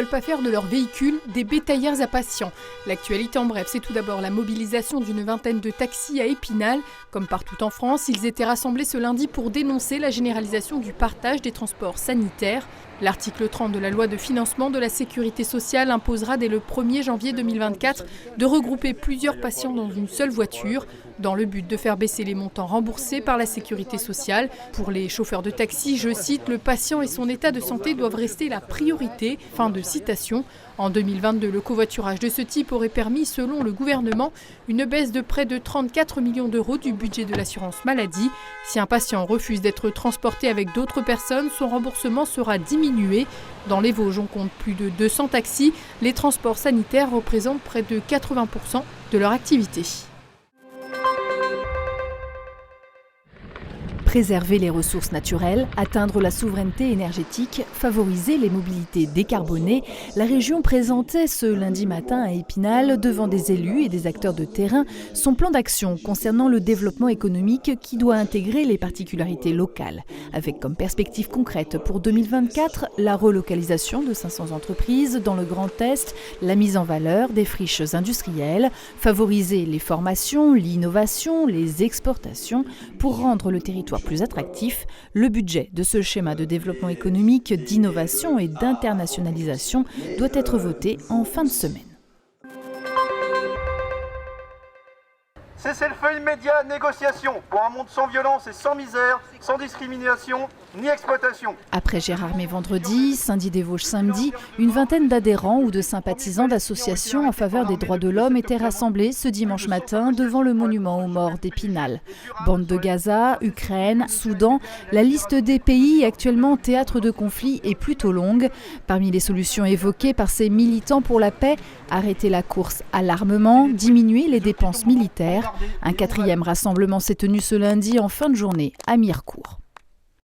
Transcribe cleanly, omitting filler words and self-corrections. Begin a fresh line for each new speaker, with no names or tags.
veulent pas faire de leurs véhicules des bétaillères à patients. L'actualité en bref, c'est tout d'abord la mobilisation d'une vingtaine de taxis à Épinal. Comme partout en France, ils étaient rassemblés ce lundi pour dénoncer la généralisation du partage des transports sanitaires. L'article 30 de la loi de financement de la sécurité sociale imposera dès le 1er janvier 2024 de regrouper plusieurs patients dans une seule voiture, dans le but de faire baisser les montants remboursés par la sécurité sociale. Pour les chauffeurs de taxi, je cite, « Le patient et son état de santé doivent rester la priorité ». Fin de citation. En 2022, le covoiturage de ce type aurait permis, selon le gouvernement, une baisse de près de 34 millions d'euros du budget de l'assurance maladie. Si un patient refuse d'être transporté avec d'autres personnes, son remboursement sera diminué. Dans les Vosges, on compte plus de 200 taxis. Les transports sanitaires représentent près de 80% de leur activité.
Préserver les ressources naturelles, atteindre la souveraineté énergétique, favoriser les mobilités décarbonées, la région présentait ce lundi matin à Épinal, devant des élus et des acteurs de terrain, son plan d'action concernant le développement économique qui doit intégrer les particularités locales, avec comme perspective concrète pour 2024 la relocalisation de 500 entreprises dans le Grand Est, la mise en valeur des friches industrielles, favoriser les formations, l'innovation, les exportations pour rendre le territoire plus attractif. Le budget de ce schéma de développement économique, d'innovation et d'internationalisation doit être voté en fin de semaine.
Cessez-le-feu immédiat, négociation pour un monde sans violence et sans misère, sans discrimination ni exploitation.
Après Gérardmer vendredi, Saint-Dié-des-Vosges samedi, une vingtaine d'adhérents ou de sympathisants d'associations en faveur des droits de l'homme étaient rassemblés ce dimanche matin devant le monument aux morts d'Épinal. Bande de Gaza, Ukraine, Soudan, la liste des pays actuellement théâtre de conflits est plutôt longue. Parmi les solutions évoquées par ces militants pour la paix, arrêter la course à l'armement, diminuer les dépenses militaires. Un 4e rassemblement s'est tenu ce lundi en fin de journée à Mirecourt.